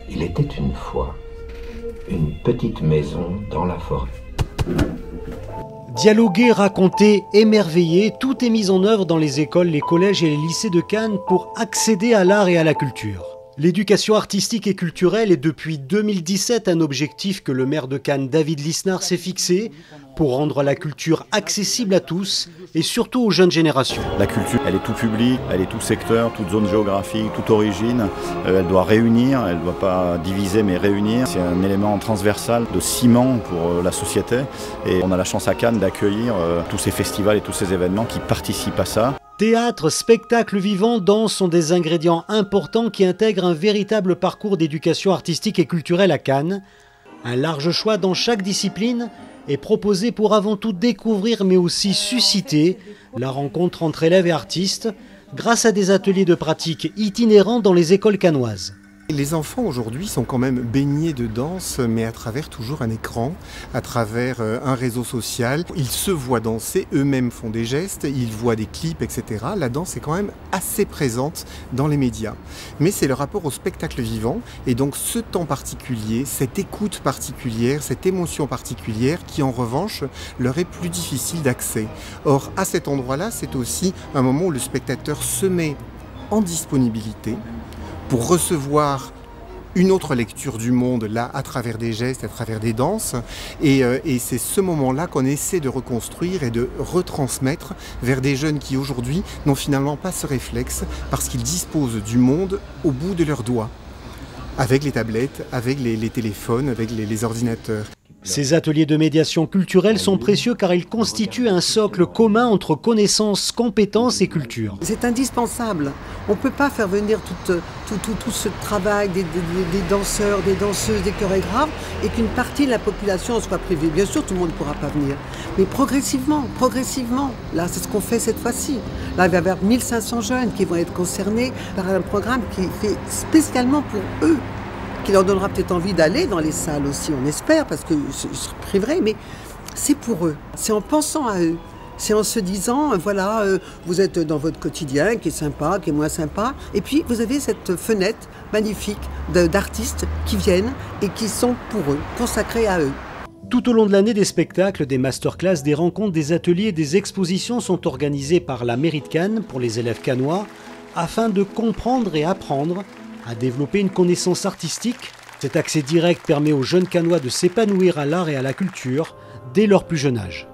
Il était une fois une petite maison dans la forêt. Dialoguer, raconter, émerveiller, tout est mis en œuvre dans les écoles, les collèges et les lycées de Cannes pour accéder à l'art et à la culture. L'éducation artistique et culturelle est depuis 2017 un objectif que le maire de Cannes, David Lisnard, s'est fixé pour rendre la culture accessible à tous et surtout aux jeunes générations. La culture, elle est tout public, elle est tout secteur, toute zone géographique, toute origine. Elle doit réunir, elle ne doit pas diviser mais réunir. C'est un élément transversal de ciment pour la société. Et on a la chance à Cannes d'accueillir tous ces festivals et tous ces événements qui participent à ça. Théâtre, spectacle vivant, danse sont des ingrédients importants qui intègrent un véritable parcours d'éducation artistique et culturelle à Cannes. Un large choix dans chaque discipline est proposé pour avant tout découvrir mais aussi susciter la rencontre entre élèves et artistes grâce à des ateliers de pratique itinérants dans les écoles cannoises. Les enfants aujourd'hui sont quand même baignés de danse, mais à travers toujours un écran, à travers un réseau social. Ils se voient danser, eux-mêmes font des gestes, ils voient des clips, etc. La danse est quand même assez présente dans les médias. Mais c'est le rapport au spectacle vivant, et donc ce temps particulier, cette écoute particulière, cette émotion particulière qui en revanche leur est plus difficile d'accès. Or à cet endroit-là, c'est aussi un moment où le spectateur se met en disponibilité pour recevoir une autre lecture du monde, là, à travers des gestes, à travers des danses. Et c'est ce moment-là qu'on essaie de reconstruire et de retransmettre vers des jeunes qui, aujourd'hui, n'ont finalement pas ce réflexe parce qu'ils disposent du monde au bout de leurs doigts, avec les tablettes, avec les téléphones, avec les ordinateurs. Ces ateliers de médiation culturelle sont précieux car ils constituent un socle commun entre connaissances, compétences et culture. C'est indispensable. On ne peut pas faire venir tout ce travail des danseurs, des danseuses, des chorégraphes et qu'une partie de la population soit privée. Bien sûr, tout le monde ne pourra pas venir. Mais progressivement, là, c'est ce qu'on fait cette fois-ci. Là, il va y avoir 1500 jeunes qui vont être concernés par un programme qui est fait spécialement pour eux, qui leur donnera peut-être envie d'aller dans les salles aussi, on espère, parce qu'ils se priveraient, mais c'est pour eux. C'est en pensant à eux. C'est en se disant, voilà, vous êtes dans votre quotidien, qui est sympa, qui est moins sympa, et puis vous avez cette fenêtre magnifique d'artistes qui viennent et qui sont pour eux, consacrés à eux. Tout au long de l'année, des spectacles, des masterclass, des rencontres, des ateliers, des expositions sont organisés par la mairie de Cannes pour les élèves cannois, afin de comprendre et apprendre à développer une connaissance artistique. Cet accès direct permet aux jeunes cannois de s'épanouir à l'art et à la culture dès leur plus jeune âge.